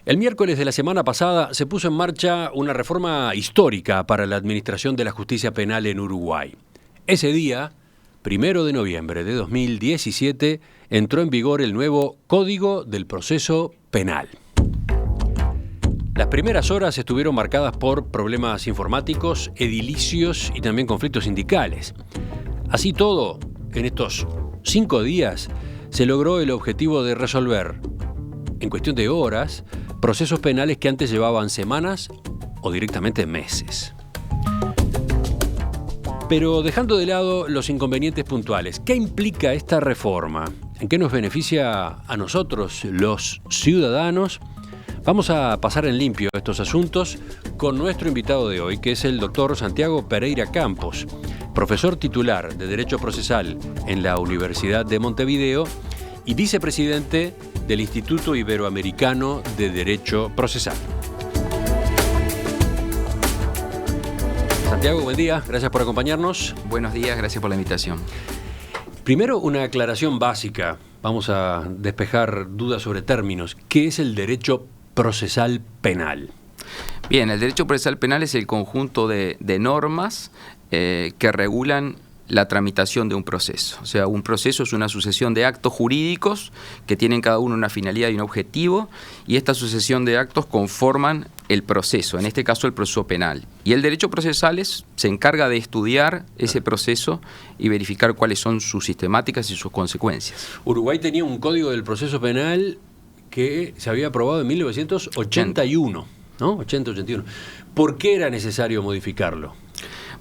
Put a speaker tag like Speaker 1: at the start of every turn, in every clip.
Speaker 1: El miércoles de la semana pasada se puso en marcha una reforma histórica para la administración de la justicia penal en Uruguay. Ese día, 1 de noviembre de 2017, entró en vigor el nuevo Código del Proceso Penal. Las primeras horas estuvieron marcadas por problemas informáticos, edilicios y también conflictos sindicales. Así todo, en estos 5 días se logró el objetivo de resolver, en cuestión de horas, procesos penales que antes llevaban semanas o directamente meses. Pero dejando de lado los inconvenientes puntuales, ¿qué implica esta reforma? ¿En qué nos beneficia a nosotros, los ciudadanos? Vamos a pasar en limpio estos asuntos con nuestro invitado de hoy, que es el doctor Santiago Pereira Campos, profesor titular de Derecho Procesal en la Universidad de Montevideo y vicepresidente del Instituto Iberoamericano de Derecho Procesal. Santiago, buen día, gracias por acompañarnos.
Speaker 2: Buenos días, gracias por la invitación.
Speaker 1: Primero, una aclaración básica. Vamos a despejar dudas sobre términos. ¿Qué es el derecho procesal penal?
Speaker 2: Bien, el derecho procesal penal es el conjunto de normas que regulan la tramitación de un proceso. O sea, un proceso es una sucesión de actos jurídicos que tienen cada uno una finalidad y un objetivo, y esta sucesión de actos conforman el proceso, en este caso el proceso penal. Y el derecho procesal se encarga de estudiar ese proceso y verificar cuáles son sus sistemáticas y sus consecuencias.
Speaker 1: Uruguay tenía un código del proceso penal que se había aprobado en 1981, ¿no? 80-81. ¿Por qué era necesario modificarlo?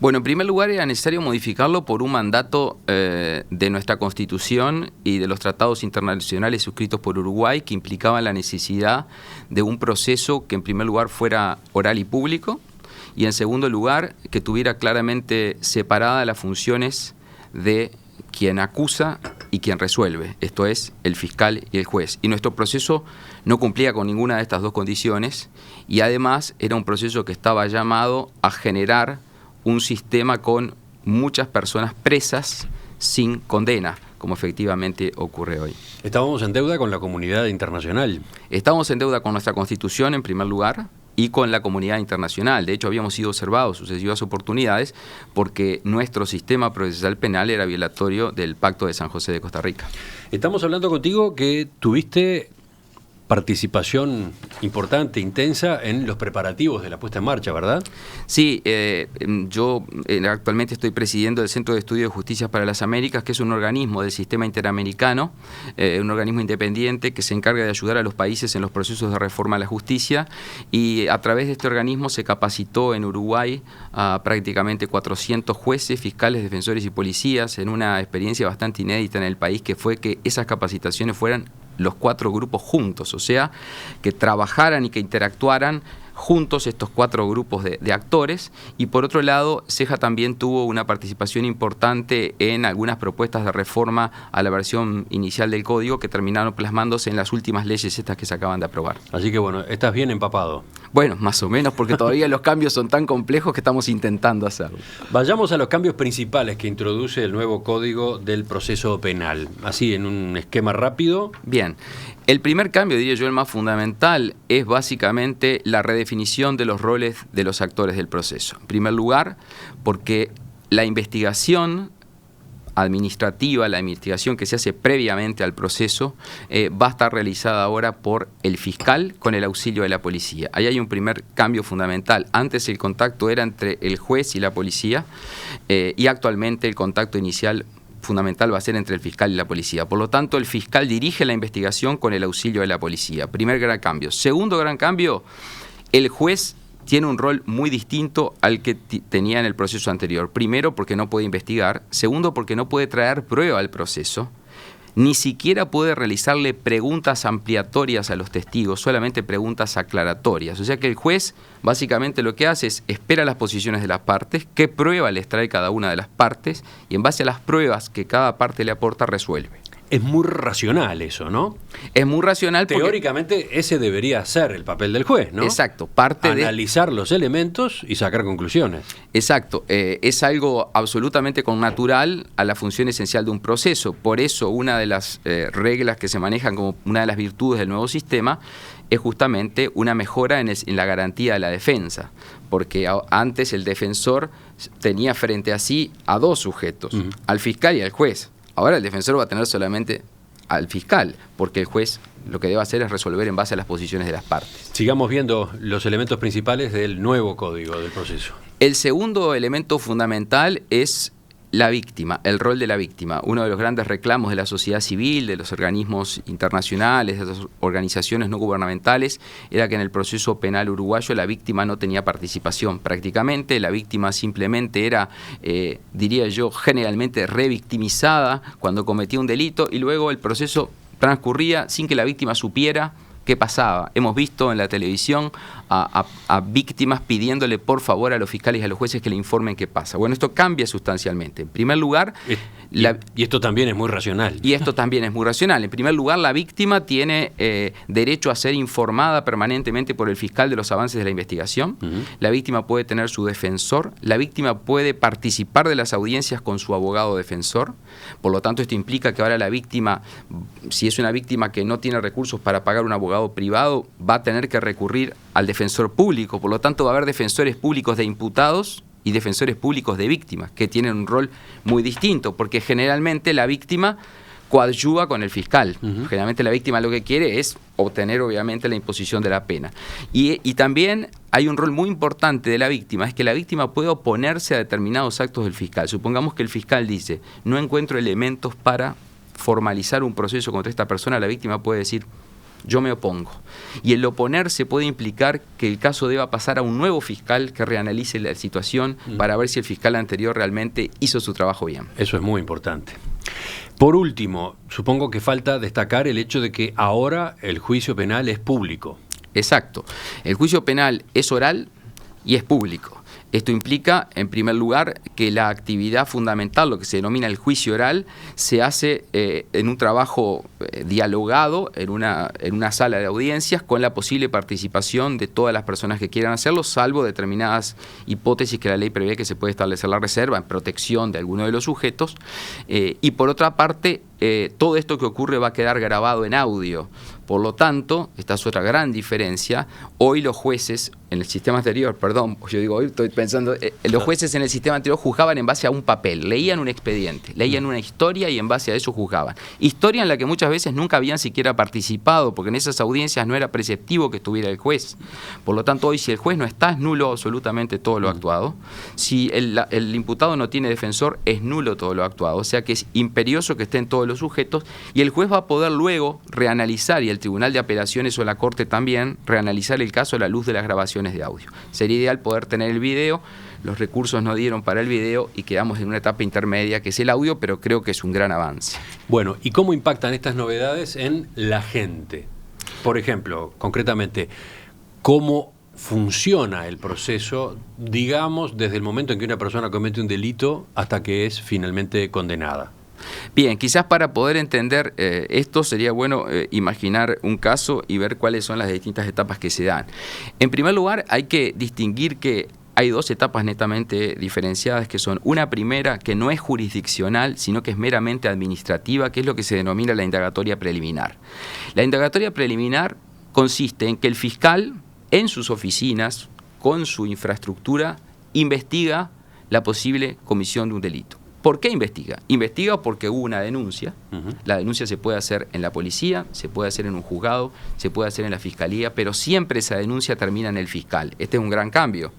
Speaker 2: Bueno, en primer lugar era necesario modificarlo por un mandato de nuestra Constitución y de los tratados internacionales suscritos por Uruguay que implicaban la necesidad de un proceso que en primer lugar fuera oral y público y en segundo lugar que tuviera claramente separadas las funciones de quien acusa y quien resuelve, esto es, el fiscal y el juez. Y nuestro proceso no cumplía con ninguna de estas dos condiciones y además era un proceso que estaba llamado a generar un sistema con muchas personas presas sin condena, como efectivamente ocurre hoy.
Speaker 1: Estábamos en deuda con la comunidad internacional.
Speaker 2: Estábamos en deuda con nuestra Constitución, en primer lugar, y con la comunidad internacional. De hecho, habíamos sido observados sucesivas oportunidades porque nuestro sistema procesal penal era violatorio del Pacto de San José de Costa Rica. Estamos hablando contigo que tuviste participación importante, intensa en los preparativos de la puesta en marcha, ¿verdad? Sí, yo actualmente estoy presidiendo el Centro de Estudio de Justicia para las Américas, que es un organismo del sistema interamericano, un organismo independiente que se encarga de ayudar a los países en los procesos de reforma a la justicia, y a través de este organismo se capacitó en Uruguay a prácticamente 400 jueces, fiscales, defensores y policías en una experiencia bastante inédita en el país, que fue que esas capacitaciones fueran los 4 grupos juntos, o sea, que trabajaran y que interactuaran juntos estos 4 grupos de actores. Y por otro lado, CEJA también tuvo una participación importante en algunas propuestas de reforma a la versión inicial del código que terminaron plasmándose en las últimas leyes estas que se acaban de aprobar.
Speaker 1: Así que bueno, estás bien empapado.
Speaker 2: Bueno, más o menos, porque todavía los cambios son tan complejos que estamos intentando hacerlo.
Speaker 1: Vayamos a los cambios principales que introduce el nuevo Código del Proceso Penal. Así, en un esquema rápido.
Speaker 2: Bien. El primer cambio, diría yo, el más fundamental, es básicamente la redefinición de los roles de los actores del proceso. En primer lugar, porque la investigación administrativa, la investigación que se hace previamente al proceso, va a estar realizada ahora por el fiscal con el auxilio de la policía. Ahí hay un primer cambio fundamental. Antes el contacto era entre el juez y la policía y actualmente el contacto inicial fundamental va a ser entre el fiscal y la policía. Por lo tanto, el fiscal dirige la investigación con el auxilio de la policía. Primer gran cambio. Segundo gran cambio, el juez tiene un rol muy distinto al que tenía en el proceso anterior. Primero, porque no puede investigar. Segundo, porque no puede traer prueba al proceso. Ni siquiera puede realizarle preguntas ampliatorias a los testigos, solamente preguntas aclaratorias. O sea que el juez básicamente lo que hace es espera las posiciones de las partes, qué prueba les trae cada una de las partes y en base a las pruebas que cada parte le aporta resuelve.
Speaker 1: Es muy racional eso, ¿no?
Speaker 2: Es muy racional porque
Speaker 1: teóricamente ese debería ser el papel del juez, ¿no?
Speaker 2: Exacto.
Speaker 1: Analizar los elementos y sacar conclusiones.
Speaker 2: Exacto. Es algo absolutamente connatural a la función esencial de un proceso. Por eso una de las reglas que se manejan como una de las virtudes del nuevo sistema es justamente una mejora en la garantía de la defensa, porque antes el defensor tenía frente a sí a dos sujetos, al fiscal y al juez. Ahora el defensor va a tener solamente al fiscal, porque el juez lo que debe hacer es resolver en base a las posiciones de las partes.
Speaker 1: Sigamos viendo los elementos principales del nuevo código del proceso.
Speaker 2: El segundo elemento fundamental es la víctima, el rol de la víctima. Uno de los grandes reclamos de la sociedad civil, de los organismos internacionales, de las organizaciones no gubernamentales, era que en el proceso penal uruguayo la víctima no tenía participación prácticamente. La víctima simplemente era, diría yo, generalmente revictimizada cuando cometía un delito, y luego el proceso transcurría sin que la víctima supiera qué pasaba. Hemos visto en la televisión a víctimas pidiéndole por favor a los fiscales y a los jueces que le informen qué pasa. Bueno, esto cambia sustancialmente. En primer lugar...
Speaker 1: Y esto también es muy racional.
Speaker 2: Y esto también es muy racional. En primer lugar, la víctima tiene derecho a ser informada permanentemente por el fiscal de los avances de la investigación. La víctima puede tener su defensor. La víctima puede participar de las audiencias con su abogado defensor. Por lo tanto, esto implica que ahora la víctima, si es una víctima que no tiene recursos para pagar un abogado privado, va a tener que recurrir al defensor público. Por lo tanto, va a haber defensores públicos de imputados y defensores públicos de víctimas, que tienen un rol muy distinto, porque generalmente la víctima coadyuva con el fiscal. Generalmente la víctima lo que quiere es obtener, obviamente, la imposición de la pena. Y también hay un rol muy importante de la víctima, es que la víctima puede oponerse a determinados actos del fiscal. Supongamos que el fiscal dice, no encuentro elementos para formalizar un proceso contra esta persona, la víctima puede decir, yo me opongo. Y el oponerse puede implicar que el caso deba pasar a un nuevo fiscal que reanalice la situación para ver si el fiscal anterior realmente hizo su trabajo bien.
Speaker 1: Eso es muy importante. Por último, supongo que falta destacar el hecho de que ahora el juicio penal es público.
Speaker 2: Exacto. El juicio penal es oral y es público. Esto implica, en primer lugar, que la actividad fundamental, lo que se denomina el juicio oral, se hace en un trabajo dialogado, en una sala de audiencias, con la posible participación de todas las personas que quieran hacerlo, salvo determinadas hipótesis que la ley prevé que se puede establecer la reserva en protección de alguno de los sujetos. Y por otra parte, todo esto que ocurre va a quedar grabado en audio. Por lo tanto, esta es otra gran diferencia. Hoy los jueces, en el sistema anterior, perdón, yo digo hoy, estoy pensando, los jueces en el sistema anterior juzgaban en base a un papel, leían un expediente, leían una historia y en base a eso juzgaban. Historia en la que muchas veces nunca habían siquiera participado, porque en esas audiencias no era preceptivo que estuviera el juez. Por lo tanto, hoy si el juez no está, es nulo absolutamente todo lo actuado. Si el imputado no tiene defensor, es nulo todo lo actuado. O sea que es imperioso que estén todos los sujetos y el juez va a poder luego reanalizar, y el Tribunal de Apelaciones o la Corte también, reanalizar el caso a la luz de las grabaciones de audio. Sería ideal poder tener el video, los recursos no dieron para el video y quedamos en una etapa intermedia que es el audio, pero creo que es un gran avance.
Speaker 1: Bueno, ¿y cómo impactan estas novedades en la gente? Por ejemplo, concretamente, ¿cómo funciona el proceso, digamos, desde el momento en que una persona comete un delito hasta que es finalmente condenada?
Speaker 2: Bien, quizás para poder entender esto sería bueno imaginar un caso y ver cuáles son las distintas etapas que se dan. En primer lugar, hay que distinguir que hay dos etapas netamente diferenciadas, que son una primera que no es jurisdiccional, sino que es meramente administrativa, que es lo que se denomina la indagatoria preliminar. La indagatoria preliminar consiste en que el fiscal, en sus oficinas, con su infraestructura, investiga la posible comisión de un delito. ¿Por qué investiga? Investiga porque hubo una denuncia. La denuncia se puede hacer en la policía, se puede hacer en un juzgado, se puede hacer en la fiscalía, pero siempre esa denuncia termina en el fiscal. Este es un gran cambio.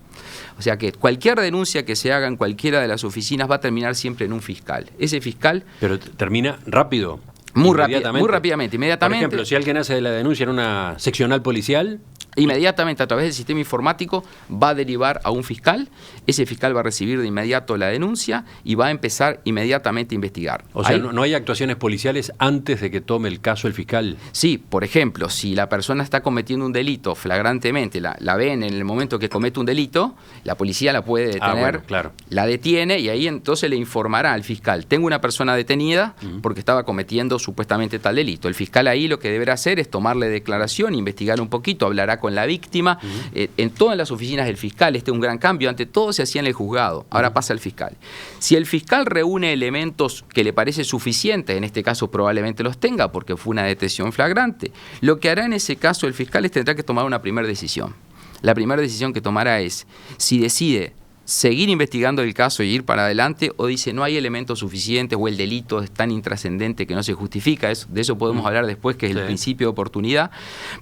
Speaker 2: O sea que cualquier denuncia que se haga en cualquiera de las oficinas va a terminar siempre en un fiscal. Ese fiscal...
Speaker 1: ¿Pero termina rápido?
Speaker 2: Muy rápidamente, inmediatamente.
Speaker 1: Por ejemplo, si alguien hace la denuncia en una seccional policial...
Speaker 2: Inmediatamente a través del sistema informático va a derivar a un fiscal, ese fiscal va a recibir de inmediato la denuncia y va a empezar inmediatamente a investigar.
Speaker 1: O sea, ¿no hay actuaciones policiales antes de que tome el caso el fiscal?
Speaker 2: Sí, por ejemplo, si la persona está cometiendo un delito flagrantemente, la ven en el momento que comete un delito, la policía la puede detener,
Speaker 1: bueno, claro.
Speaker 2: La detiene y ahí entonces le informará al fiscal, tengo una persona detenida porque estaba cometiendo supuestamente tal delito. El fiscal ahí lo que deberá hacer es tomarle declaración, investigar un poquito, hablará con con la víctima, en todas las oficinas del fiscal. Este es un gran cambio. Ante todo se hacía en el juzgado, ahora pasa al fiscal. Si el fiscal reúne elementos que le parece suficientes, en este caso probablemente los tenga porque fue una detención flagrante, lo que hará en ese caso el fiscal es tendrá que tomar una primera decisión. La primera decisión que tomará es si decide seguir investigando el caso y ir para adelante, o dice no hay elementos suficientes o el delito es tan intrascendente que no se justifica. De eso podemos hablar después, que es el principio de oportunidad.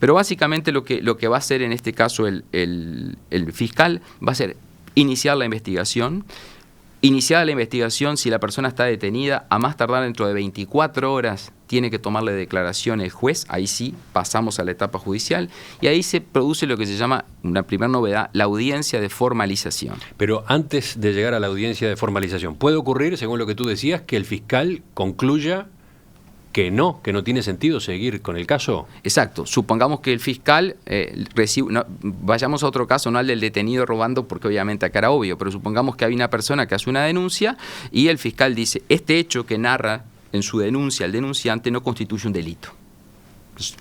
Speaker 2: Pero básicamente lo que va a hacer en este caso el fiscal va a ser iniciar la investigación. Iniciada la investigación, si la persona está detenida, a más tardar dentro de 24 horas tiene que tomarle declaración el juez. Ahí sí pasamos a la etapa judicial y ahí se produce lo que se llama, una primera novedad, la audiencia de formalización.
Speaker 1: Pero antes de llegar a la audiencia de formalización, ¿puede ocurrir, según lo que tú decías, que el fiscal concluya que no tiene sentido seguir con el caso?
Speaker 2: Exacto. Supongamos que el fiscal vayamos a otro caso, no al del detenido robando, porque obviamente acá era obvio, pero supongamos que hay una persona que hace una denuncia y el fiscal dice, este hecho que narra en su denuncia el denunciante no constituye un delito.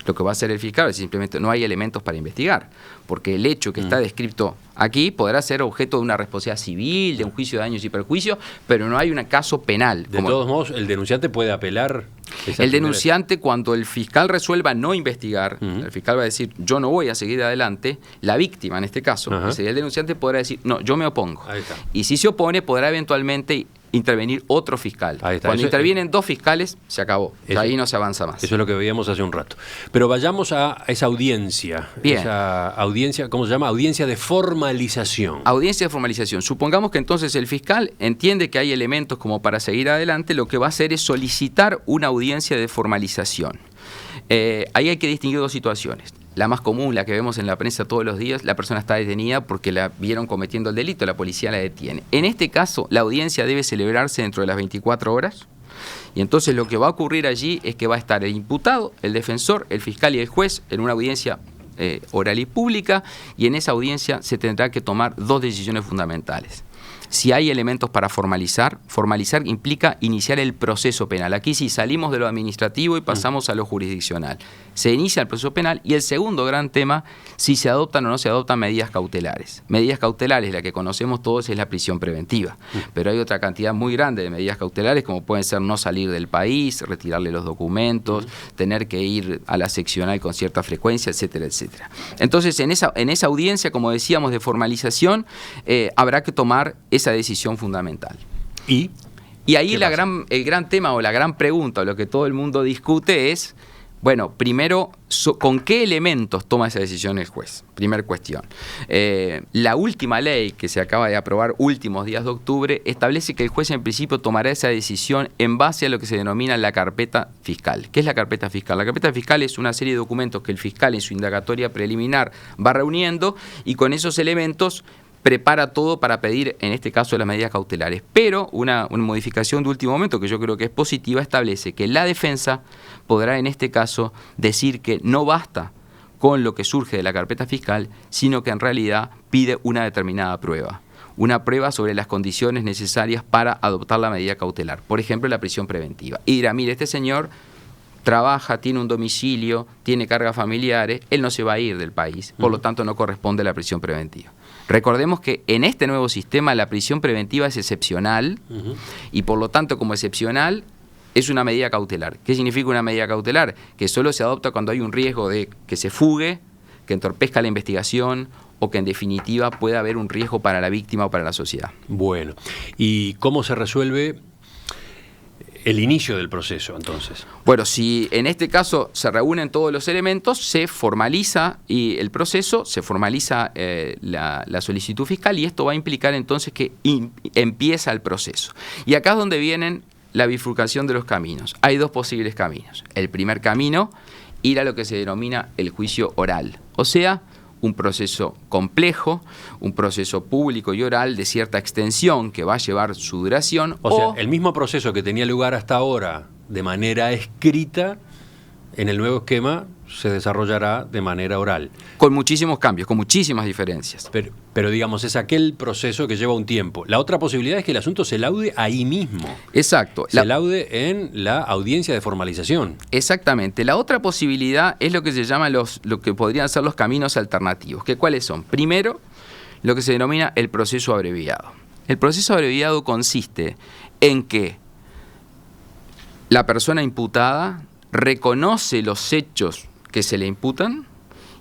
Speaker 2: Lo que va a hacer el fiscal es simplemente no hay elementos para investigar, porque el hecho que está descrito aquí podrá ser objeto de una responsabilidad civil, de un juicio de daños y perjuicios, pero no hay un caso penal.
Speaker 1: De todos modos, el denunciante puede apelar.
Speaker 2: El denunciante, cuando el fiscal resuelva no investigar, el fiscal va a decir, yo no voy a seguir adelante, la víctima en este caso, que sería el denunciante, podrá decir, no, yo me opongo. Y si se opone, podrá eventualmente intervenir otro fiscal. Cuando intervienen dos fiscales, se acabó. Ahí no se avanza más.
Speaker 1: Eso es lo que veíamos hace un rato. Pero vayamos a esa audiencia.
Speaker 2: Bien.
Speaker 1: Esa audiencia, ¿cómo se llama? Audiencia de formalización.
Speaker 2: Audiencia de formalización. Supongamos que entonces el fiscal entiende que hay elementos como para seguir adelante, lo que va a hacer es solicitar una audiencia de formalización. Ahí hay que distinguir dos situaciones. La más común, la que vemos en la prensa todos los días, la persona está detenida porque la vieron cometiendo el delito, la policía la detiene. En este caso, la audiencia debe celebrarse dentro de las 24 horas y entonces lo que va a ocurrir allí es que va a estar el imputado, el defensor, el fiscal y el juez en una audiencia oral y pública, y en esa audiencia se tendrá que tomar dos decisiones fundamentales. Si hay elementos para formalizar implica iniciar el proceso penal. Aquí sí salimos de lo administrativo y pasamos a lo jurisdiccional. Se inicia el proceso penal y el segundo gran tema, si se adoptan o no se adoptan medidas cautelares. Medidas cautelares, la que conocemos todos es la prisión preventiva, pero hay otra cantidad muy grande de medidas cautelares como pueden ser no salir del país, retirarle los documentos, tener que ir a la seccional con cierta frecuencia, etcétera, etcétera. Entonces, en esa audiencia, como decíamos, de formalización, habrá que tomar esa decisión fundamental.
Speaker 1: Y
Speaker 2: ahí el gran tema o la gran pregunta o lo que todo el mundo discute es, bueno, primero, ¿con qué elementos toma esa decisión el juez? Primer cuestión. La última ley que se acaba de aprobar últimos días de octubre establece que el juez en principio tomará esa decisión en base a lo que se denomina la carpeta fiscal. ¿Qué es la carpeta fiscal? La carpeta fiscal es una serie de documentos que el fiscal en su indagatoria preliminar va reuniendo y con esos elementos prepara todo para pedir, en este caso, las medidas cautelares. Pero una modificación de último momento, que yo creo que es positiva, establece que la defensa podrá, en este caso, decir que no basta con lo que surge de la carpeta fiscal, sino que en realidad pide una determinada prueba. Una prueba sobre las condiciones necesarias para adoptar la medida cautelar. Por ejemplo, la prisión preventiva. Y dirá, mire, este señor trabaja, tiene un domicilio, tiene cargas familiares, él no se va a ir del país, por lo tanto no corresponde a la prisión preventiva. Recordemos que en este nuevo sistema la prisión preventiva es excepcional y por lo tanto como excepcional es una medida cautelar. ¿Qué significa una medida cautelar? Que solo se adopta cuando hay un riesgo de que se fugue, que entorpezca la investigación o que en definitiva pueda haber un riesgo para la víctima o para la sociedad.
Speaker 1: Bueno, ¿y cómo se resuelve el inicio del proceso, entonces?
Speaker 2: Bueno, si en este caso se reúnen todos los elementos, se formaliza y el proceso, se formaliza la solicitud fiscal y esto va a implicar entonces que empieza el proceso. Y acá es donde vienen la bifurcación de los caminos. Hay dos posibles caminos. El primer camino, ir a lo que se denomina el juicio oral, o sea, un proceso complejo, un proceso público y oral de cierta extensión que va a llevar su duración.
Speaker 1: O sea, el mismo proceso que tenía lugar hasta ahora de manera escrita en el nuevo esquema se desarrollará de manera oral.
Speaker 2: Con muchísimos cambios, con muchísimas diferencias.
Speaker 1: Pero digamos, es aquel proceso que lleva un tiempo. La otra posibilidad es que el asunto se laude ahí mismo.
Speaker 2: Exacto.
Speaker 1: Se laude en la audiencia de formalización.
Speaker 2: Exactamente. La otra posibilidad es lo que se llama lo que podrían ser los caminos alternativos. ¿Cuáles son? Primero, lo que se denomina el proceso abreviado. El proceso abreviado consiste en que la persona imputada reconoce los hechos que se le imputan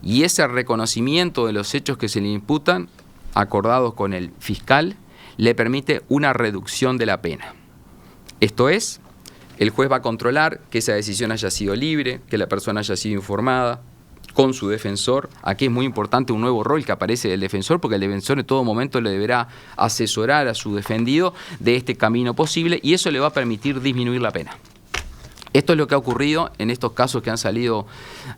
Speaker 2: y ese reconocimiento de los hechos que se le imputan, acordados con el fiscal, le permite una reducción de la pena. Esto es, el juez va a controlar que esa decisión haya sido libre, que la persona haya sido informada, con su defensor. Aquí es muy importante un nuevo rol que aparece del defensor, porque el defensor en todo momento le deberá asesorar a su defendido de este camino posible y eso le va a permitir disminuir la pena. Esto es lo que ha ocurrido en estos casos que han salido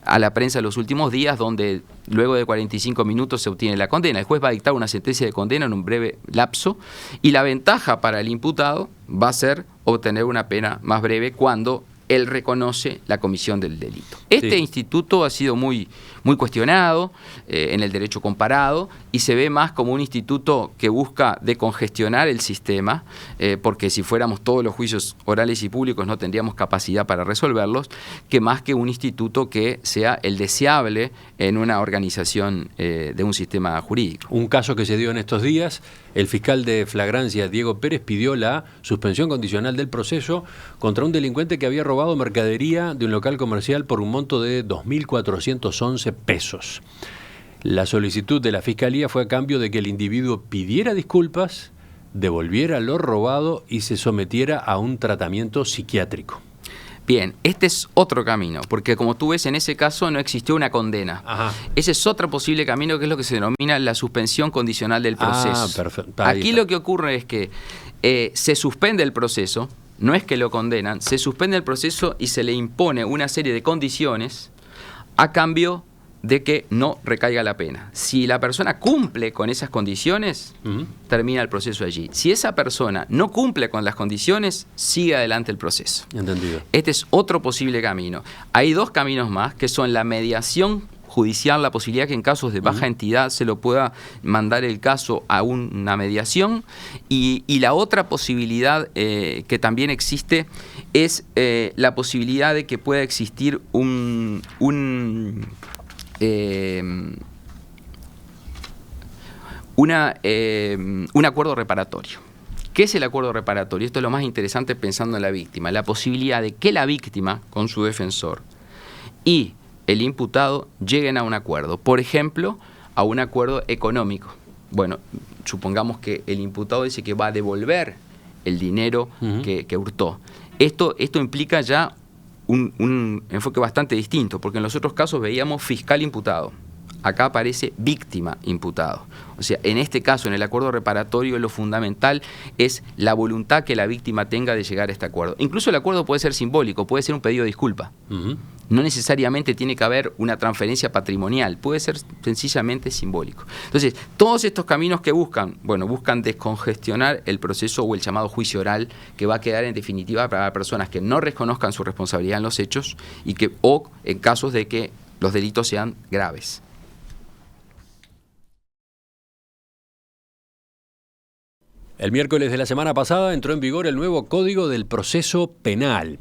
Speaker 2: a la prensa en los últimos días, donde luego de 45 minutos se obtiene la condena. El juez va a dictar una sentencia de condena en un breve lapso y la ventaja para el imputado va a ser obtener una pena más breve cuando él reconoce la comisión del delito. Este instituto ha sido muy cuestionado en el derecho comparado y se ve más como un instituto que busca decongestionar el sistema, porque si fuéramos todos los juicios orales y públicos no tendríamos capacidad para resolverlos, que más que un instituto que sea el deseable en una organización de un sistema jurídico.
Speaker 1: Un caso que se dio en estos días, el fiscal de flagrancia, Diego Pérez, pidió la suspensión condicional del proceso contra un delincuente que había robado mercadería de un local comercial por un monto de 2.411 pesos. La solicitud de la Fiscalía fue a cambio de que el individuo pidiera disculpas, devolviera lo robado y se sometiera a un tratamiento psiquiátrico.
Speaker 2: Bien, este es otro camino, porque como tú ves, en ese caso no existió una condena.
Speaker 1: Ajá.
Speaker 2: Ese es otro posible camino, que es lo que se denomina la suspensión condicional del proceso.
Speaker 1: Perfecto.
Speaker 2: Aquí lo que ocurre es que se suspende el proceso, no es que lo condenan, se suspende el proceso y se le impone una serie de condiciones a cambio de que no recaiga la pena. Si la persona cumple con esas condiciones, termina el proceso allí. Si esa persona no cumple con las condiciones, sigue adelante el proceso.
Speaker 1: Entendido.
Speaker 2: Este es otro posible camino. Hay dos caminos más, que son la mediación judicial, la posibilidad que en casos de baja entidad se lo pueda mandar el caso a una mediación, y la otra posibilidad que también existe es la posibilidad de que pueda existir un acuerdo reparatorio. ¿Qué es el acuerdo reparatorio? Esto es lo más interesante pensando en la víctima. La posibilidad de que la víctima, con su defensor, y el imputado lleguen a un acuerdo. Por ejemplo, a un acuerdo económico. Bueno, supongamos que el imputado dice que va a devolver el dinero que hurtó. Esto implica ya un enfoque bastante distinto, porque en los otros casos veíamos fiscal imputado. Acá aparece víctima imputado. O sea, en este caso, en el acuerdo reparatorio, lo fundamental es la voluntad que la víctima tenga de llegar a este acuerdo. Incluso el acuerdo puede ser simbólico, puede ser un pedido de disculpa. No necesariamente tiene que haber una transferencia patrimonial, puede ser sencillamente simbólico. Entonces, todos estos caminos que buscan descongestionar el proceso o el llamado juicio oral, que va a quedar en definitiva para personas que no reconozcan su responsabilidad en los hechos o en casos de que los delitos sean graves.
Speaker 1: El miércoles de la semana pasada entró en vigor el nuevo Código del Proceso Penal.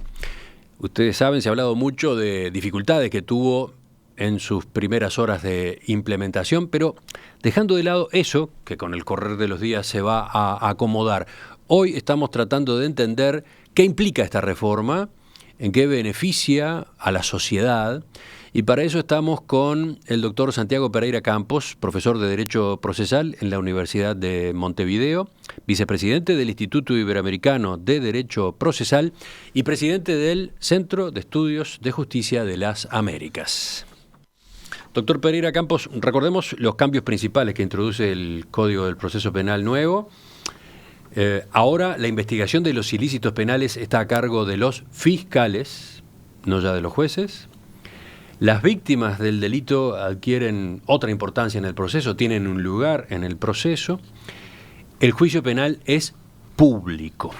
Speaker 1: Ustedes saben, se ha hablado mucho de dificultades que tuvo en sus primeras horas de implementación, pero dejando de lado eso, que con el correr de los días se va a acomodar, hoy estamos tratando de entender qué implica esta reforma, en qué beneficia a la sociedad. Y para eso estamos con el doctor Santiago Pereira Campos, profesor de Derecho Procesal en la Universidad de Montevideo, vicepresidente del Instituto Iberoamericano de Derecho Procesal y presidente del Centro de Estudios de Justicia de las Américas. Doctor Pereira Campos, recordemos los cambios principales que introduce el Código del Proceso Penal nuevo. Ahora la investigación de los ilícitos penales está a cargo de los fiscales, no ya de los jueces. Las víctimas del delito adquieren otra importancia en el proceso, tienen un lugar en el proceso. El juicio penal es público.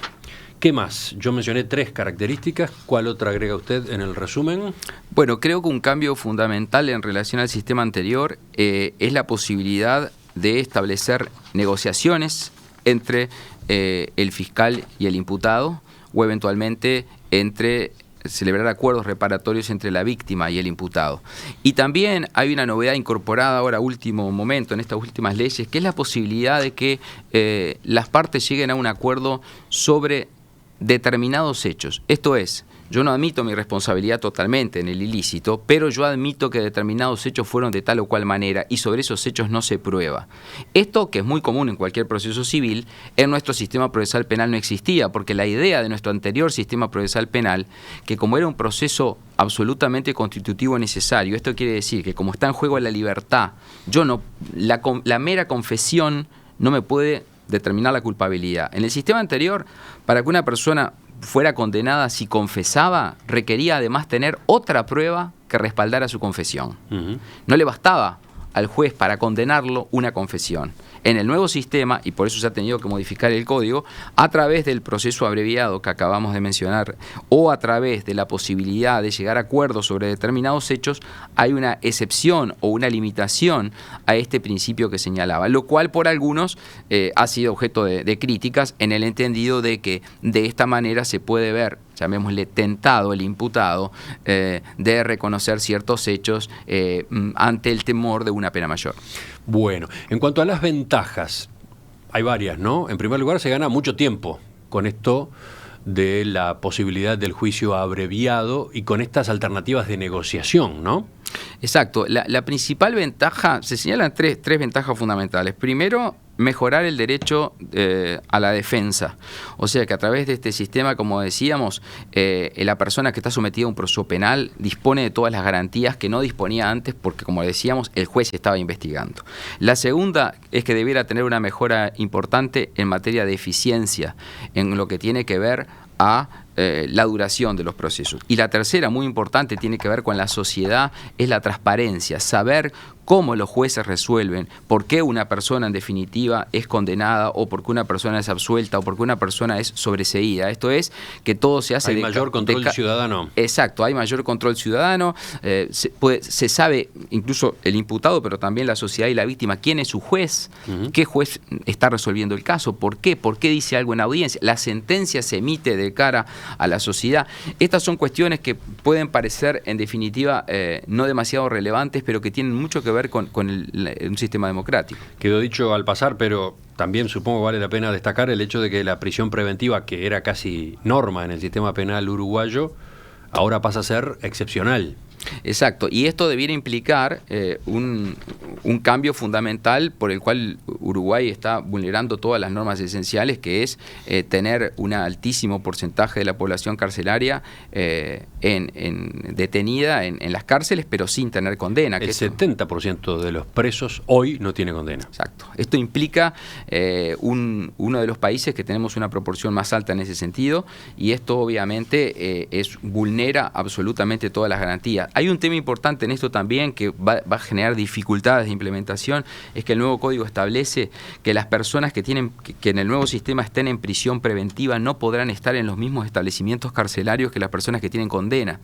Speaker 1: ¿Qué más? Yo mencioné 3 características. ¿Cuál otra agrega usted en el resumen?
Speaker 2: Bueno, creo que un cambio fundamental en relación al sistema anterior es la posibilidad de establecer negociaciones entre el fiscal y el imputado, o eventualmente celebrar acuerdos reparatorios entre la víctima y el imputado. Y también hay una novedad incorporada ahora, último momento, en estas últimas leyes, que es la posibilidad de que las partes lleguen a un acuerdo sobre determinados hechos. Esto es, yo no admito mi responsabilidad totalmente en el ilícito, pero yo admito que determinados hechos fueron de tal o cual manera y sobre esos hechos no se prueba. Esto, que es muy común en cualquier proceso civil, en nuestro sistema procesal penal no existía, porque la idea de nuestro anterior sistema procesal penal, que como era un proceso absolutamente constitutivo necesario, esto quiere decir que como está en juego la libertad, la mera confesión no me puede determinar la culpabilidad. En el sistema anterior, para que una persona fuera condenada si confesaba, requería además tener otra prueba que respaldara su confesión. No le bastaba al juez para condenarlo una confesión. En el nuevo sistema, y por eso se ha tenido que modificar el código, a través del proceso abreviado que acabamos de mencionar, o a través de la posibilidad de llegar a acuerdos sobre determinados hechos, hay una excepción o una limitación a este principio que señalaba, lo cual por algunos ha sido objeto de críticas, en el entendido de que de esta manera se puede ver, llamémosle, tentado el imputado de reconocer ciertos hechos ante el temor de una pena mayor.
Speaker 1: Bueno, en cuanto a las ventajas, hay varias, ¿no? En primer lugar, se gana mucho tiempo con esto de la posibilidad del juicio abreviado y con estas alternativas de negociación, ¿no?
Speaker 2: Exacto. La principal ventaja, se señalan tres ventajas fundamentales. Primero, mejorar el derecho a la defensa. O sea que a través de este sistema, como decíamos, la persona que está sometida a un proceso penal dispone de todas las garantías que no disponía antes porque, como decíamos, el juez estaba investigando. La segunda es que debiera tener una mejora importante en materia de eficiencia, en lo que tiene que ver a la duración de los procesos. Y la tercera, muy importante, tiene que ver con la sociedad, es la transparencia, saber cómo los jueces resuelven, por qué una persona en definitiva es condenada o por qué una persona es absuelta o por qué una persona es sobreseída. Esto es que todo se hace...
Speaker 1: Hay mayor control ciudadano.
Speaker 2: Exacto, hay mayor control ciudadano, se sabe, incluso el imputado, pero también la sociedad y la víctima, quién es su juez, qué juez está resolviendo el caso, por qué dice algo en audiencia, la sentencia se emite de cara a la sociedad. Estas son cuestiones que pueden parecer, en definitiva, no demasiado relevantes, pero que tienen mucho que ver con un sistema democrático.
Speaker 1: Quedó dicho al pasar, pero también supongo vale la pena destacar el hecho de que la prisión preventiva, que era casi norma en el sistema penal uruguayo, ahora pasa a ser excepcional.
Speaker 2: Exacto, y esto debiera implicar un cambio fundamental por el cual Uruguay está vulnerando todas las normas esenciales, que es tener un altísimo porcentaje de la población carcelaria detenida en las cárceles, pero sin tener condena.
Speaker 1: El 70% de los presos hoy no tiene condena.
Speaker 2: Exacto. Esto implica uno de los países que tenemos una proporción más alta en ese sentido, y esto obviamente vulnera absolutamente todas las garantías. Hay un tema importante en esto también que va a generar dificultades de implementación, es que el nuevo código establece que las personas que en el nuevo sistema estén en prisión preventiva no podrán estar en los mismos establecimientos carcelarios que las personas que tienen condena.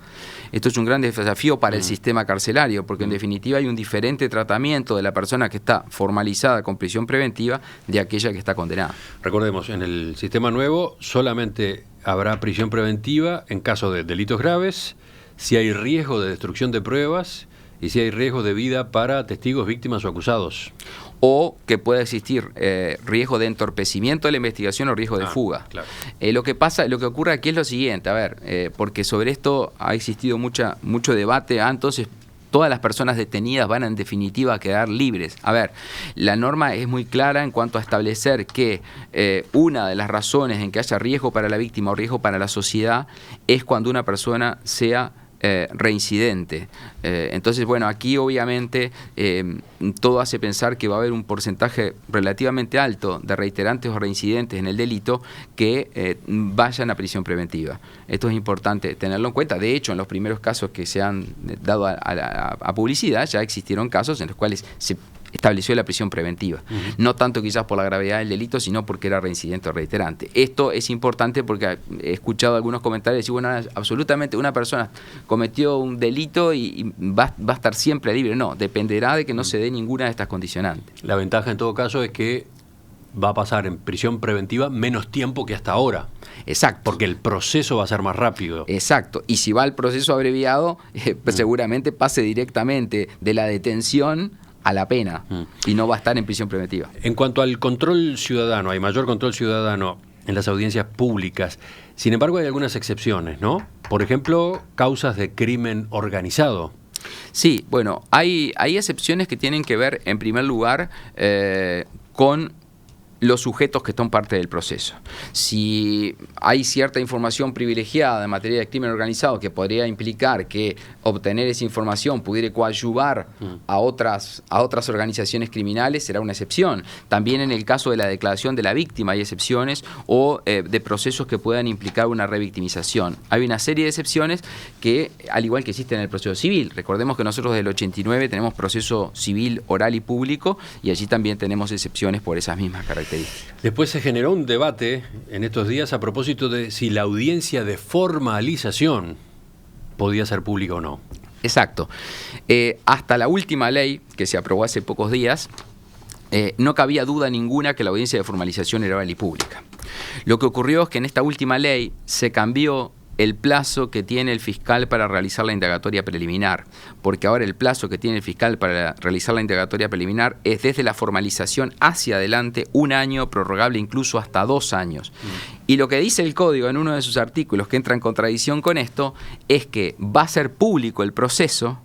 Speaker 2: Esto es un gran desafío para el sistema carcelario, porque en definitiva hay un diferente tratamiento de la persona que está formalizada con prisión preventiva de aquella que está condenada.
Speaker 1: Recordemos, en el sistema nuevo solamente habrá prisión preventiva en caso de delitos graves, si hay riesgo de destrucción de pruebas y si hay riesgo de vida para testigos, víctimas o acusados.
Speaker 2: O que pueda existir riesgo de entorpecimiento de la investigación o riesgo de fuga.
Speaker 1: Claro.
Speaker 2: Lo que ocurre aquí es lo siguiente, porque sobre esto ha existido mucho debate, entonces todas las personas detenidas van en definitiva a quedar libres. La norma es muy clara en cuanto a establecer que una de las razones en que haya riesgo para la víctima o riesgo para la sociedad es cuando una persona sea reincidente. Entonces, bueno, aquí obviamente todo hace pensar que va a haber un porcentaje relativamente alto de reiterantes o reincidentes en el delito que vayan a prisión preventiva. Esto es importante tenerlo en cuenta. De hecho, en los primeros casos que se han dado a publicidad, ya existieron casos en los cuales estableció la prisión preventiva. No tanto quizás por la gravedad del delito, sino porque era reincidente o reiterante. Esto es importante porque he escuchado algunos comentarios decir, bueno, absolutamente una persona cometió un delito y va a estar siempre libre. No, dependerá de que no se dé ninguna de estas condicionantes.
Speaker 1: La ventaja en todo caso es que va a pasar en prisión preventiva menos tiempo que hasta ahora.
Speaker 2: Exacto.
Speaker 1: Porque el proceso va a ser más rápido.
Speaker 2: Exacto. Y si va al proceso abreviado, seguramente pase directamente de la detención a la pena y no va a estar en prisión preventiva.
Speaker 1: En cuanto al control ciudadano, hay mayor control ciudadano en las audiencias públicas. Sin embargo, hay algunas excepciones, ¿no? Por ejemplo, causas de crimen organizado.
Speaker 2: Sí, bueno, hay excepciones que tienen que ver, en primer lugar, con los sujetos que son parte del proceso. Si hay cierta información privilegiada en materia de crimen organizado que podría implicar que obtener esa información pudiera coadyuvar a otras organizaciones criminales, será una excepción. También en el caso de la declaración de la víctima hay excepciones o de procesos que puedan implicar una revictimización. Hay una serie de excepciones que, al igual que existen en el proceso civil, recordemos que nosotros desde el 89 tenemos proceso civil oral y público y allí también tenemos excepciones por esas mismas características.
Speaker 1: Después se generó un debate en estos días a propósito de si la audiencia de formalización podía ser pública o no.
Speaker 2: Exacto. Hasta la última ley que se aprobó hace pocos días, no cabía duda ninguna que la audiencia de formalización era oral y pública. Lo que ocurrió es que en esta última ley se cambió el plazo que tiene el fiscal para realizar la indagatoria preliminar, porque ahora el plazo que tiene el fiscal para realizar la indagatoria preliminar es desde la formalización hacia adelante 1 año, prorrogable incluso hasta 2 años. Y lo que dice el Código en uno de sus artículos que entra en contradicción con esto es que va a ser público el proceso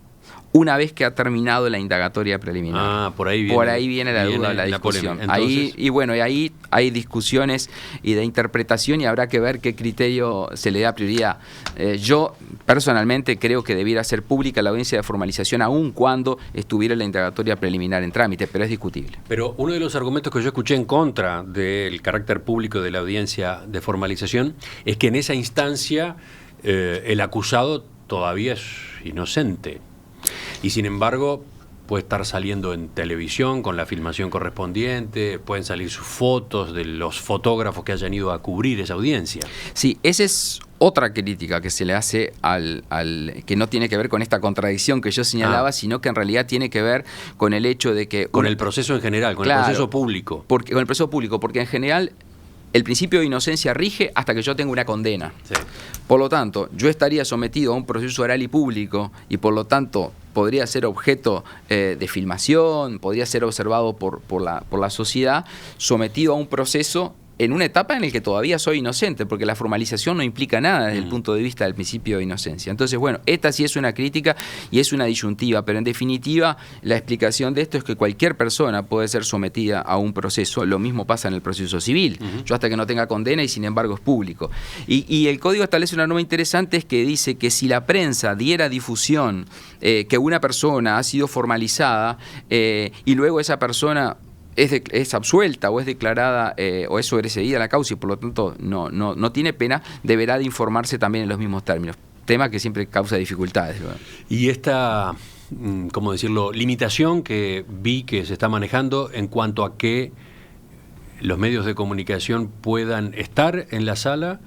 Speaker 2: una vez que ha terminado la indagatoria preliminar.
Speaker 1: Ah, por ahí viene
Speaker 2: la duda, la discusión.
Speaker 1: Entonces,
Speaker 2: ahí hay discusiones y de interpretación y habrá que ver qué criterio se le da prioridad. Yo personalmente creo que debiera ser pública la audiencia de formalización aun cuando estuviera la indagatoria preliminar en trámite, pero es discutible.
Speaker 1: Pero uno de los argumentos que yo escuché en contra del carácter público de la audiencia de formalización es que en esa instancia el acusado todavía es inocente. Y sin embargo, puede estar saliendo en televisión con la filmación correspondiente, pueden salir sus fotos de los fotógrafos que hayan ido a cubrir esa audiencia.
Speaker 2: Sí, esa es otra crítica que se le hace al que no tiene que ver con esta contradicción que yo señalaba, sino que en realidad tiene que ver con el hecho de que...
Speaker 1: Con el proceso en general, con el proceso público.
Speaker 2: Con el proceso público, porque en general el principio de inocencia rige hasta que yo tenga una condena. Sí. Por lo tanto, yo estaría sometido a un proceso oral y público y por lo tanto podría ser objeto de filmación, podría ser observado por la sociedad, sometido a un proceso en una etapa en la que todavía soy inocente, porque la formalización no implica nada desde el punto de vista del principio de inocencia. Entonces, bueno, esta sí es una crítica y es una disyuntiva, pero en definitiva la explicación de esto es que cualquier persona puede ser sometida a un proceso, lo mismo pasa en el proceso civil, yo hasta que no tenga condena y sin embargo es público. Y el Código establece una norma interesante, es que dice que si la prensa diera difusión que una persona ha sido formalizada y luego esa persona es absuelta o es declarada o es sobreseída la causa y por lo tanto no tiene pena, deberá de informarse también en los mismos términos. Tema que siempre causa dificultades. ¿Verdad?
Speaker 1: Y esta, ¿cómo decirlo?, limitación que vi que se está manejando en cuanto a que los medios de comunicación puedan estar en la sala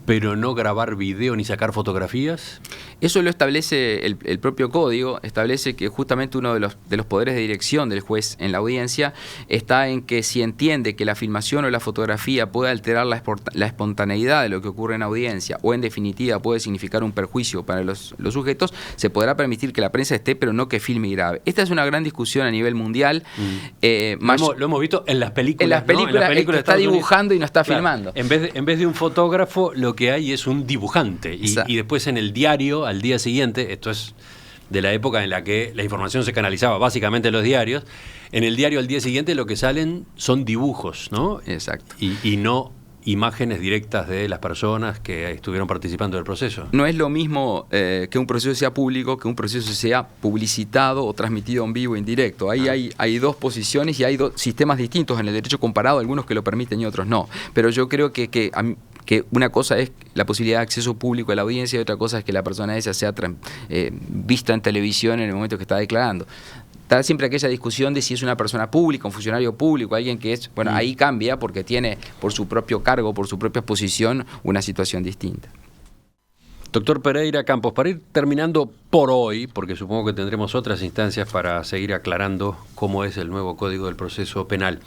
Speaker 1: pero no grabar video ni sacar fotografías.
Speaker 2: Eso lo establece el propio Código, establece que justamente uno de los poderes de dirección del juez en la audiencia está en que si entiende que la filmación o la fotografía puede alterar la espontaneidad de lo que ocurre en audiencia o en definitiva puede significar un perjuicio para los sujetos, se podrá permitir que la prensa esté, pero no que filme y grabe. Esta es una gran discusión a nivel mundial.
Speaker 1: Lo hemos visto en las películas.
Speaker 2: En las películas, ¿no? Que está dibujando y no está filmando.
Speaker 1: En vez de un fotógrafo, lo que hay es un dibujante. Y después en el diario, al día siguiente, esto es de la época en la que la información se canalizaba básicamente en los diarios, en el diario al día siguiente lo que salen son dibujos, ¿no?
Speaker 2: Exacto.
Speaker 1: Y no imágenes directas de las personas que estuvieron participando del proceso.
Speaker 2: No es lo mismo que un proceso sea público, que un proceso sea publicitado o transmitido en vivo, en directo. Ahí hay dos posiciones y hay dos sistemas distintos en el derecho comparado, algunos que lo permiten y otros no. Pero yo creo que una cosa es la posibilidad de acceso público a la audiencia y otra cosa es que la persona esa sea vista en televisión en el momento que está declarando. está siempre aquella discusión de si es una persona pública, un funcionario público, alguien que es, bueno, ahí cambia porque tiene por su propio cargo, por su propia posición, una situación distinta.
Speaker 1: Doctor Pereira Campos, para ir terminando por hoy, porque supongo que tendremos otras instancias para seguir aclarando cómo es el nuevo Código del Proceso Penal.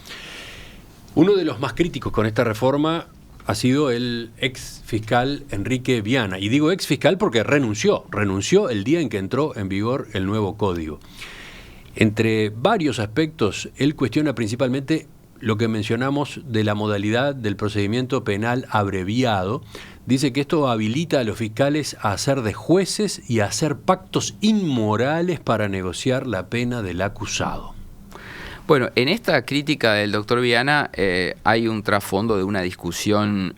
Speaker 1: Uno de los más críticos con esta reforma ha sido el ex fiscal Enrique Viana. Y digo ex fiscal porque renunció el día en que entró en vigor el nuevo código. Entre varios aspectos, él cuestiona principalmente lo que mencionamos de la modalidad del procedimiento penal abreviado. Dice que esto habilita a los fiscales a hacer de jueces y a hacer pactos inmorales para negociar la pena del acusado.
Speaker 2: Bueno, en esta crítica del doctor Viana hay un trasfondo de una discusión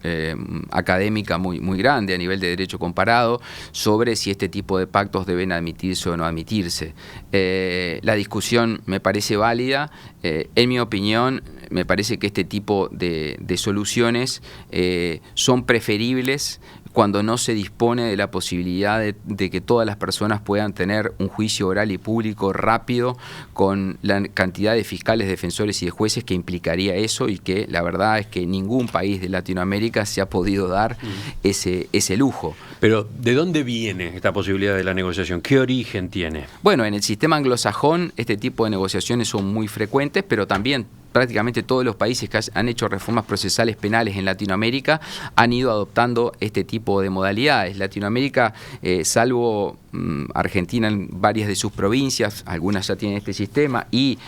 Speaker 2: académica muy grande a nivel de derecho comparado sobre si este tipo de pactos deben admitirse o no admitirse. La discusión me parece válida. En mi opinión, me parece que este tipo de soluciones son preferibles cuando no se dispone de la posibilidad de que todas las personas puedan tener un juicio oral y público rápido con la cantidad de fiscales, defensores y de jueces que implicaría eso, y que la verdad es que ningún país de Latinoamérica se ha podido dar ese lujo.
Speaker 1: Pero, ¿de dónde viene esta posibilidad de la negociación? ¿Qué origen tiene?
Speaker 2: Bueno, en el sistema anglosajón este tipo de negociaciones son muy frecuentes, pero también prácticamente todos los países que han hecho reformas procesales penales en Latinoamérica han ido adoptando este tipo de modalidades. Latinoamérica, salvo Argentina en varias de sus provincias, algunas ya tienen este sistema, y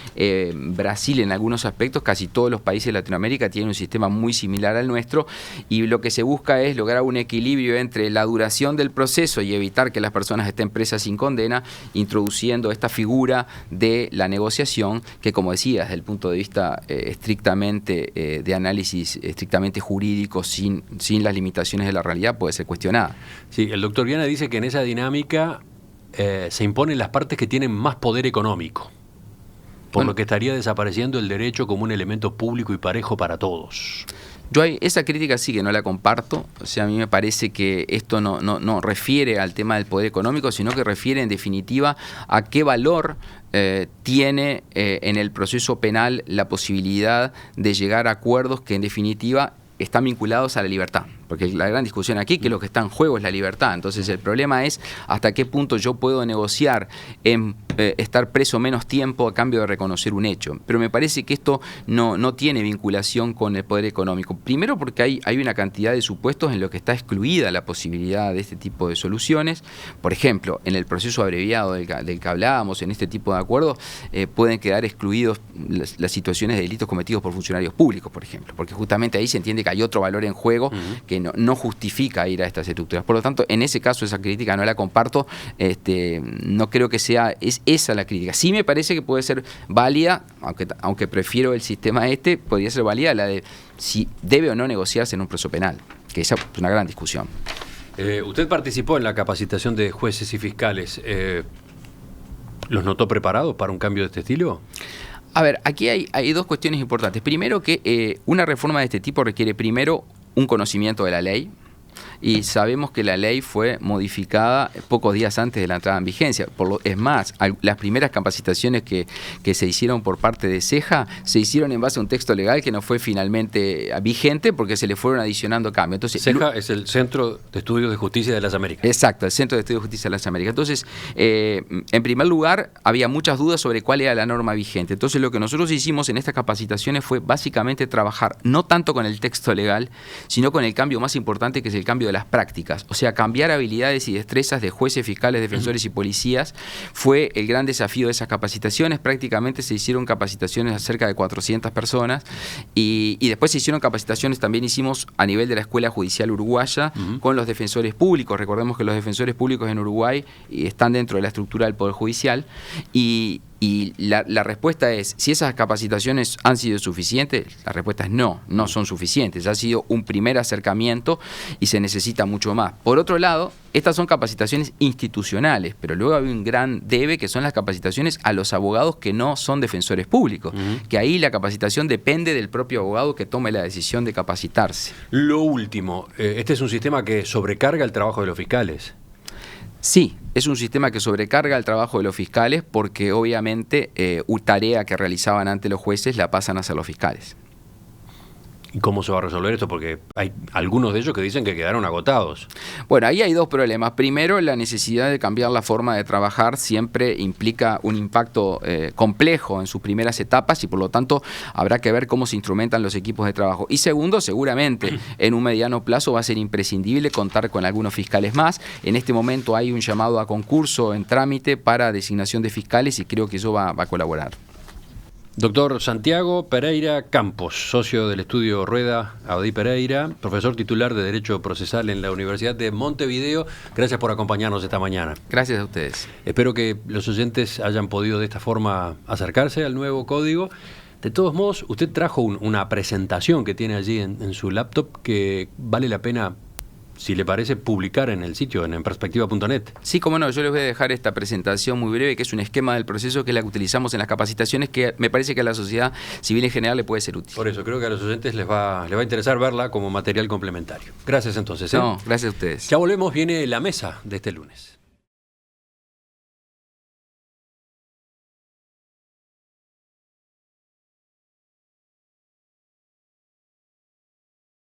Speaker 2: Brasil en algunos aspectos, casi todos los países de Latinoamérica tienen un sistema muy similar al nuestro, y lo que se busca es lograr un equilibrio entre la duración del proceso y evitar que las personas estén presas sin condena, introduciendo esta figura de la negociación que, como decía, desde el punto de vista estrictamente de análisis estrictamente jurídico, sin las limitaciones de la realidad, puede ser cuestionada.
Speaker 1: Sí, el doctor Viana dice que en esa dinámica se imponen las partes que tienen más poder económico, por lo que estaría desapareciendo el derecho como un elemento público y parejo para todos.
Speaker 2: Yo esa crítica sí que no la comparto. O sea, a mí me parece que esto no refiere al tema del poder económico, sino que refiere en definitiva a qué valor tiene en el proceso penal la posibilidad de llegar a acuerdos que en definitiva están vinculados a la libertad. Porque la gran discusión aquí, que lo que está en juego es la libertad. Entonces el problema es hasta qué punto yo puedo negociar en estar preso menos tiempo a cambio de reconocer un hecho. Pero me parece que esto no tiene vinculación con el poder económico. Primero porque hay una cantidad de supuestos en los que está excluida la posibilidad de este tipo de soluciones. Por ejemplo, en el proceso abreviado del que hablábamos, en este tipo de acuerdos, pueden quedar excluidos las situaciones de delitos cometidos por funcionarios públicos, por ejemplo. Porque justamente ahí se entiende que hay otro valor en juego que no justifica ir a estas estructuras. Por lo tanto, en ese caso esa crítica no la comparto, no creo que sea esa la crítica. Sí me parece que puede ser válida, aunque prefiero el sistema podría ser válida la de si debe o no negociarse en un proceso penal, que esa es una gran discusión.
Speaker 1: Usted participó en la capacitación de jueces y fiscales. ¿Los notó preparados para un cambio de este estilo?
Speaker 2: A ver, aquí hay dos cuestiones importantes. Primero, que una reforma de este tipo requiere primero un conocimiento de la ley, y sabemos que la ley fue modificada pocos días antes de la entrada en vigencia. Es más, las primeras capacitaciones que se hicieron por parte de CEJA se hicieron en base a un texto legal que no fue finalmente vigente porque se le fueron adicionando cambios. Entonces,
Speaker 1: CEJA es el Centro de Estudios de Justicia de las Américas.
Speaker 2: Exacto, el Centro de Estudios de Justicia de las Américas. Entonces, en primer lugar, había muchas dudas sobre cuál era la norma vigente. Entonces, lo que nosotros hicimos en estas capacitaciones fue básicamente trabajar no tanto con el texto legal, sino con el cambio más importante, que es el cambio de las prácticas. O sea, cambiar habilidades y destrezas de jueces, fiscales, defensores y policías fue el gran desafío de esas capacitaciones. Prácticamente se hicieron capacitaciones a cerca de 400 personas y después se hicieron capacitaciones, también hicimos a nivel de la Escuela Judicial Uruguaya con los defensores públicos. Recordemos que los defensores públicos en Uruguay están dentro de la estructura del Poder Judicial y la respuesta es, si esas capacitaciones han sido suficientes, la respuesta es no son suficientes. Ha sido un primer acercamiento y se necesita mucho más. Por otro lado, estas son capacitaciones institucionales, pero luego hay un gran debe, que son las capacitaciones a los abogados que no son defensores públicos, que ahí la capacitación depende del propio abogado que tome la decisión de capacitarse.
Speaker 1: Lo último, este es un sistema que sobrecarga el trabajo de los fiscales.
Speaker 2: Sí, es un sistema que sobrecarga el trabajo de los fiscales porque obviamente tarea que realizaban ante los jueces la pasan a hacer los fiscales.
Speaker 1: ¿Y cómo se va a resolver esto? Porque hay algunos de ellos que dicen que quedaron agotados.
Speaker 2: Bueno, ahí hay dos problemas. Primero, la necesidad de cambiar la forma de trabajar siempre implica un impacto complejo en sus primeras etapas y por lo tanto habrá que ver cómo se instrumentan los equipos de trabajo. Y segundo, seguramente en un mediano plazo va a ser imprescindible contar con algunos fiscales más. En este momento hay un llamado a concurso en trámite para designación de fiscales y creo que eso va a colaborar.
Speaker 1: Doctor Santiago Pereira Campos, socio del estudio Rueda Abadí Pereira, profesor titular de Derecho Procesal en la Universidad de Montevideo. Gracias por acompañarnos esta mañana.
Speaker 2: Gracias a ustedes.
Speaker 1: Espero que los oyentes hayan podido de esta forma acercarse al nuevo código. De todos modos, usted trajo una presentación que tiene allí en su laptop que vale la pena, si le parece, publicar en el sitio, en perspectiva.net.
Speaker 2: Sí, cómo no, yo les voy a dejar esta presentación muy breve, que es un esquema del proceso, que es la que utilizamos en las capacitaciones, que me parece que a la sociedad civil en general le puede ser útil.
Speaker 1: Por eso, creo que a los oyentes les va a interesar verla como material complementario. Gracias entonces.
Speaker 2: No, gracias a ustedes.
Speaker 1: Ya volvemos, viene la mesa de este lunes.